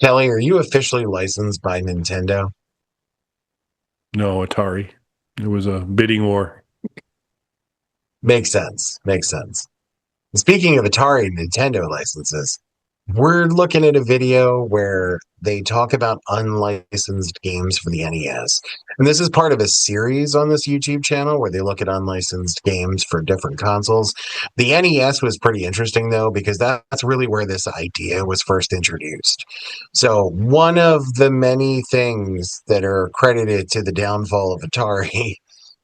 Kelly, are you officially licensed by Nintendo? No, Atari. It was a bidding war. Makes sense. Makes sense. Speaking of Atari and Nintendo licenses, we're looking at a video where they talk about unlicensed games for the NES. And this is part of a series on this YouTube channel where they look at unlicensed games for different consoles. The NES was pretty interesting, though, because that's really where this idea was first introduced. So, one of the many things that are credited to the downfall of Atari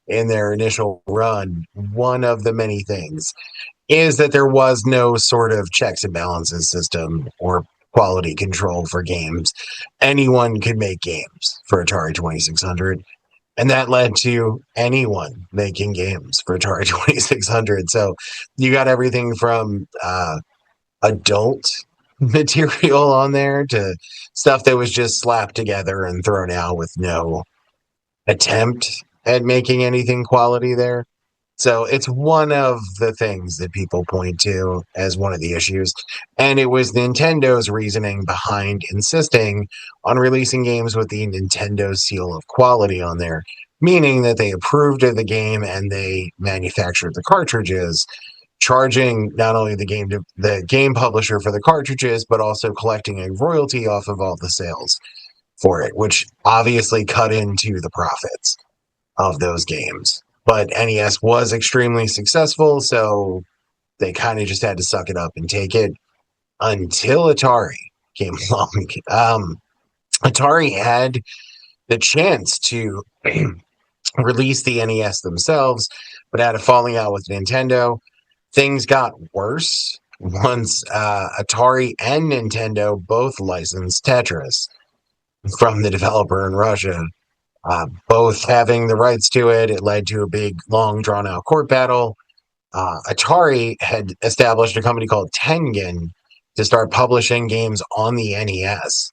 in their initial run, one of the many things is that there was no sort of checks and balances system or quality control for games. Anyone could make games for Atari 2600. And that led to anyone making games for Atari 2600. So you got everything from adult material on there to stuff that was just slapped together and thrown out with no attempt at making anything quality there. So it's one of the things that people point to as one of the issues. And it was Nintendo's reasoning behind insisting on releasing games with the Nintendo seal of quality on there, meaning that they approved of the game and they manufactured the cartridges, charging not only the game publisher for the cartridges, but also collecting a royalty off of all the sales for it, which obviously cut into the profits of those games. But NES was extremely successful, so they kind of just had to suck it up and take it until Atari came along. Atari had the chance to release the NES themselves, but had a falling out with Nintendo. Things got worse once Atari and Nintendo both licensed Tetris from the developer in Russia. Both having the rights to it, it led to a big, long, drawn out court battle. Atari had established a company called Tengen to start publishing games on the NES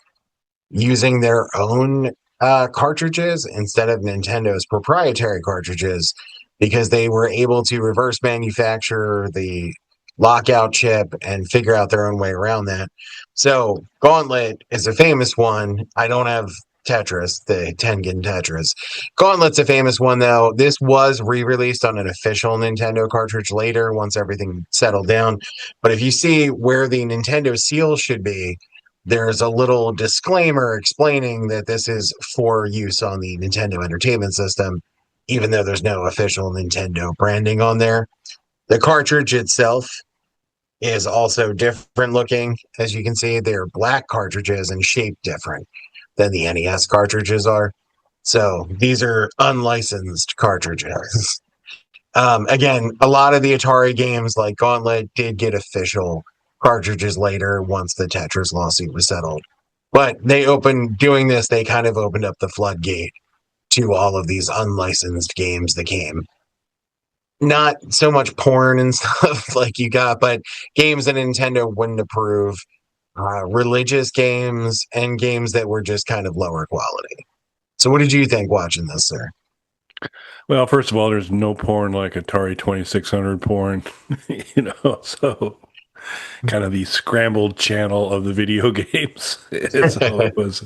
using their own cartridges instead of Nintendo's proprietary cartridges because they were able to reverse manufacture the lockout chip and figure out their own way around that. So, Gauntlet is a famous one. I don't have Tetris, the Tengen Tetris. Gauntlet's a famous one, though. This was re released on an official Nintendo cartridge later once everything settled down. But if you see where the Nintendo seal should be, there's a little disclaimer explaining that this is for use on the Nintendo Entertainment System, even though there's no official Nintendo branding on there. The cartridge itself is also different looking. As you can see, they're black cartridges and shaped different than the NES cartridges are. So these are unlicensed cartridges. Again, a lot of the Atari games like Gauntlet did get official cartridges later once the Tetris lawsuit was settled. But doing this, they kind of opened up the floodgate to all of these unlicensed games that came. Not so much porn and stuff like you got, but games that Nintendo wouldn't approve, religious games, and games that were just kind of lower quality. So, what did you think watching this, sir? Well, first of all, there's no porn like Atari 2600 porn, so kind of the scrambled channel of the video games. So it was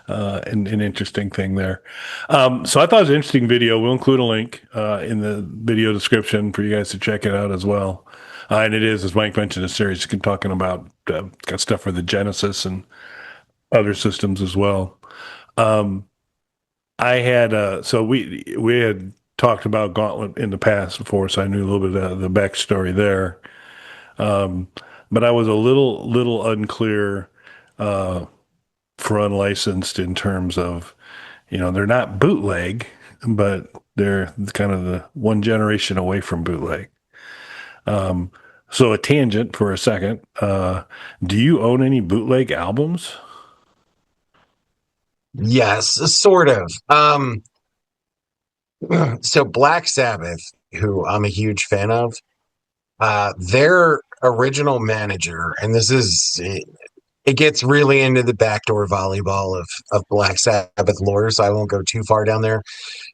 an interesting thing there. So I thought it was an interesting video. We'll include a link in the video description for you guys to check it out as well. And it is, as Mike mentioned, a series talking about got stuff for the Genesis and other systems as well. Um, I had so we had talked about Gauntlet in the past before, so I knew a little bit of the backstory there. Um, but I was a little unclear uh, for unlicensed in terms of, they're not bootleg, but they're kind of the one generation away from bootleg. Um, so a tangent for a second. Do you own any bootleg albums? Yes, sort of. So Black Sabbath, who I'm a huge fan of, their original manager, and it gets really into the backdoor volleyball of Black Sabbath lore, so I won't go too far down there.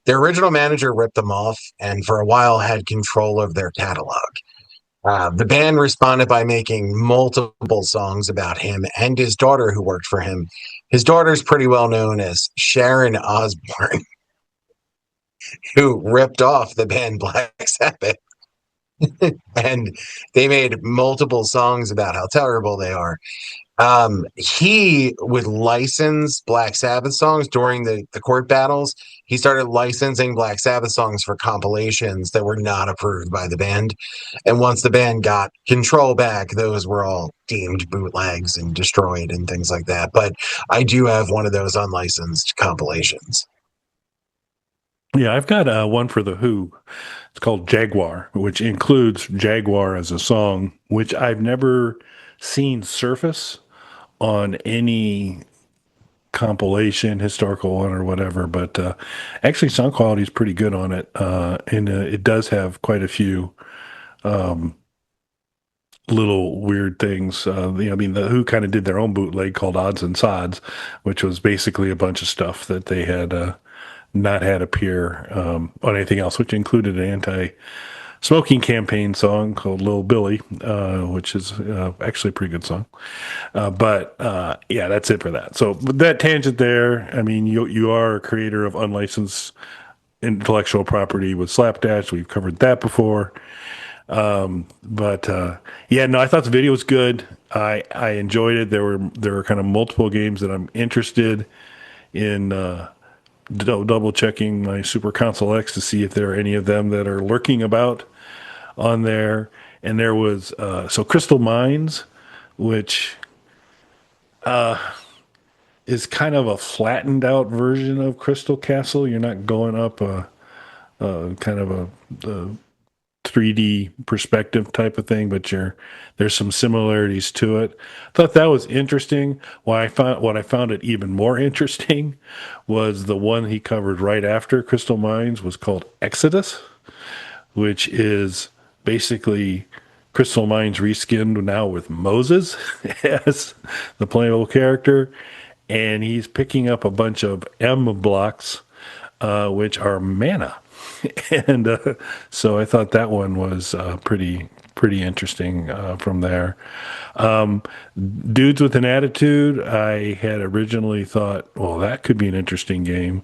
Their original manager ripped them off and for a while had control of their catalog. The band responded by making multiple songs about him and his daughter who worked for him. His daughter's pretty well known as Sharon Osbourne, who ripped off the band Black Sabbath. And they made multiple songs about how terrible they are. He would license Black Sabbath songs during the court battles. He started licensing Black Sabbath songs for compilations that were not approved by the band. And once the band got control back, those were all deemed bootlegs and destroyed and things like that. But I do have one of those unlicensed compilations. Yeah, I've got one for the Who. It's called Jaguar, which includes Jaguar as a song, which I've never seen surface on any compilation, historical one or whatever. But actually, sound quality is pretty good on it, and it does have quite a few little weird things. I mean, the Who kind of did their own bootleg called Odds and Sods, which was basically a bunch of stuff that they had not had appear on anything else, which included an anti-smoking campaign song called Lil Billy, which is actually a pretty good song. But yeah, that's it for that. So with that tangent there, I mean, you are a creator of unlicensed intellectual property with Slapdash. We've covered that before. But yeah, no, I thought the video was good. I enjoyed it. There were kind of multiple games that I'm interested in double checking my Super Console X to see if there are any of them that are lurking about on there. And there was so Crystal Mines, which is kind of a flattened out version of Crystal Castle. You're not going up a kind of a 3D perspective type of thing, but there's some similarities to it. I thought that was interesting. What I found it even more interesting was the one he covered right after Crystal Mines was called Exodus, which is basically Crystal Mines reskinned now with Moses as the playable character, and he's picking up a bunch of M blocks, which are mana. And so I thought that one was pretty interesting from there. Dudes with an Attitude, I had originally thought, well, that could be an interesting game,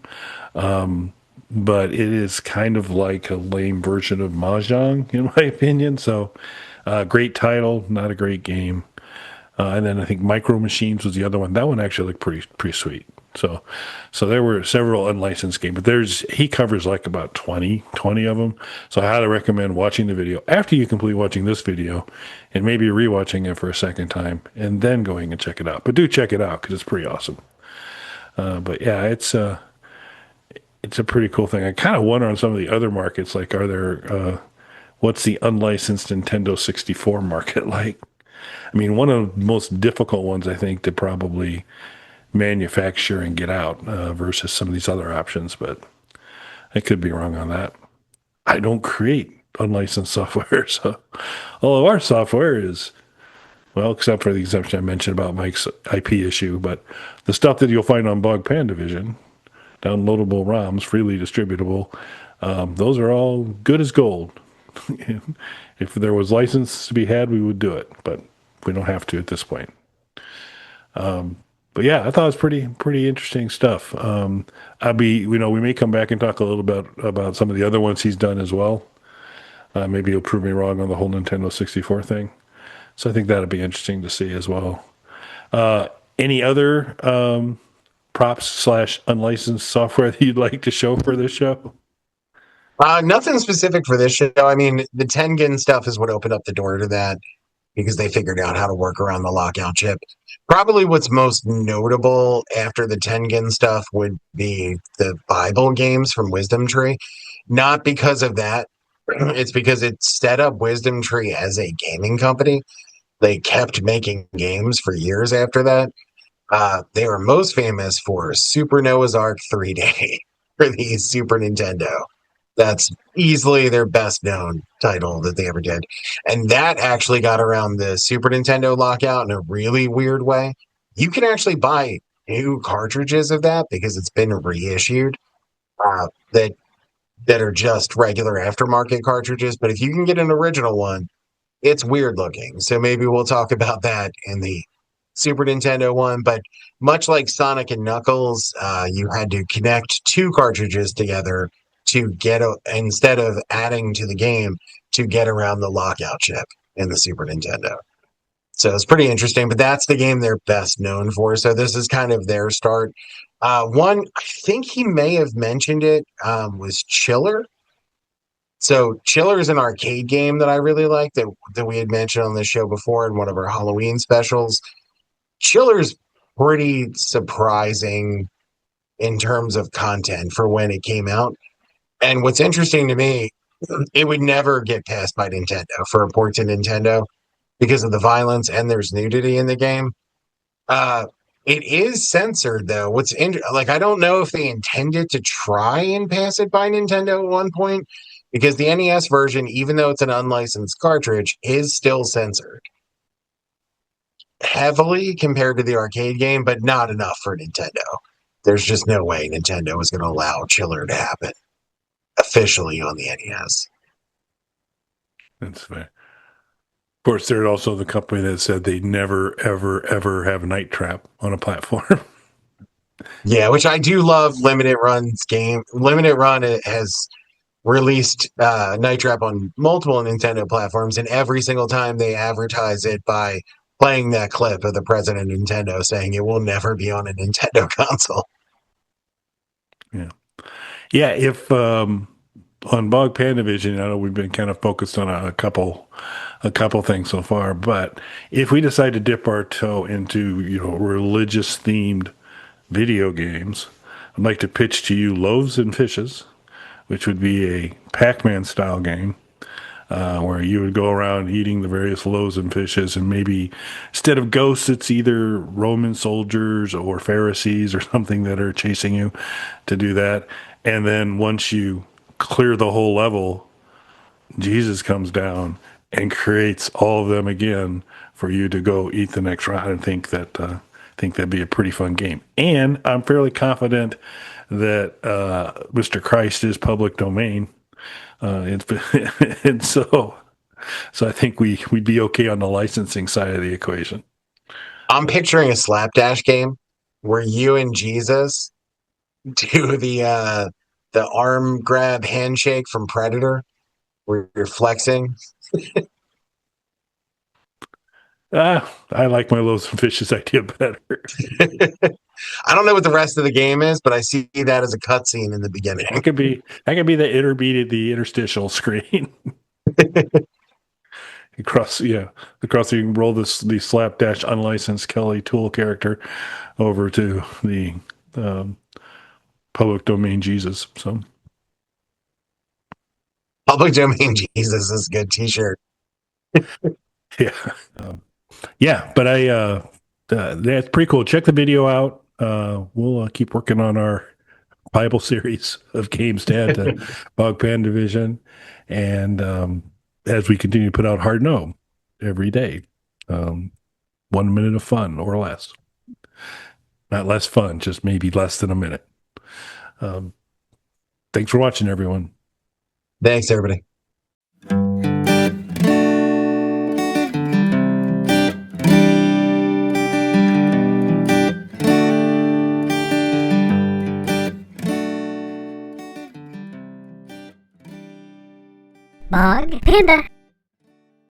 but it is kind of like a lame version of Mahjong, in my opinion. So, great title, not a great game. And then I think Micro Machines was the other one. That one actually looked pretty sweet. So there were several unlicensed games, but he covers like about 20 of them. So I highly recommend watching the video after you complete watching this video, and maybe rewatching it for a second time, and then going and check it out. But do check it out because it's pretty awesome. But yeah, it's a pretty cool thing. I kind of wonder on some of the other markets, like what's the unlicensed Nintendo 64 market like? I mean, one of the most difficult ones, I think, to probably manufacture and get out versus some of these other options, but I could be wrong on that. I don't create unlicensed software, so all of our software is, well, except for the exemption I mentioned about Mike's IP issue, but the stuff that you'll find on Bog Panda Vision, downloadable ROMs, freely distributable, those are all good as gold. If there was license to be had, we would do it, but we don't have to at this point. But yeah, I thought it was pretty interesting stuff. We may come back and talk a little bit about some of the other ones he's done as well. Maybe he'll prove me wrong on the whole Nintendo 64 thing. So I think that'll be interesting to see as well. Any other props / unlicensed software that you'd like to show for this show? Nothing specific for this show. I mean, the Tengen stuff is what opened up the door to that because they figured out how to work around the lockout chip. Probably what's most notable after the Tengen stuff would be the Bible games from Wisdom Tree. Not because of that, it's because it set up Wisdom Tree as a gaming company. They kept making games for years after that. They were most famous for Super Noah's Ark 3D for the Super Nintendo. That's easily their best known title that they ever did. And that actually got around the Super Nintendo lockout in a really weird way. You can actually buy new cartridges of that because it's been reissued that are just regular aftermarket cartridges. But if you can get an original one, it's weird looking. So maybe we'll talk about that in the Super Nintendo one. But much like Sonic and Knuckles, you had to connect two cartridges together to instead of adding to the game to get around the lockout chip in the Super Nintendo. So it's pretty interesting, but that's the game they're best known for. So this is kind of their start. One, I think he may have mentioned it, was Chiller. So Chiller is an arcade game that I really like that we had mentioned on the show before in one of our Halloween specials. Chiller's pretty surprising in terms of content for when it came out. And what's interesting to me, it would never get passed by Nintendo for a port to Nintendo because of the violence and there's nudity in the game. Uh, it is censored though. Like I don't know if they intended to try and pass it by Nintendo at one point because the NES version, even though it's an unlicensed cartridge, is still censored heavily compared to the arcade game, but not enough for Nintendo. There's just no way Nintendo is going to allow Chiller to happen officially on the NES. That's fair. Of course, there's also the company that said they never, ever, ever have Night Trap on a platform. Yeah, which I do love. Limited Run's game. Limited Run has released Night Trap on multiple Nintendo platforms, and every single time they advertise it by playing that clip of the president of Nintendo saying it will never be on a Nintendo console. Yeah. Yeah. If, on Bog Panda Vision, I know we've been kind of focused on a couple things so far, but if we decide to dip our toe into, religious themed video games, I'd like to pitch to you Loaves and Fishes, which would be a Pac-Man style game where you would go around eating the various loaves and fishes, and maybe instead of ghosts, it's either Roman soldiers or Pharisees or something that are chasing you to do that. And then once you clear the whole level, Jesus comes down and creates all of them again for you to go eat the next round. And think that'd be a pretty fun game. And I'm fairly confident that Mr. Christ is public domain. And so I think we'd be okay on the licensing side of the equation. I'm picturing a slapdash game where you and Jesus do the arm grab handshake from Predator, where you're flexing. I like my loaves and fishes idea better. I don't know what the rest of the game is, but I see that as a cutscene in the beginning. That could be the interstitial screen. across you can roll the slapdash unlicensed Kelly Tool character over to the public domain Jesus. So Public domain Jesus is a good T-shirt. yeah, but that's pretty cool. Check the video out. We'll keep working on our Bible series of games to add to Bog Pan Division, and as we continue to put out Hard No every day, 1 minute of fun or less. Not less fun, just maybe less than a minute. Thanks for watching, everyone. Thanks, everybody. Bog Panda.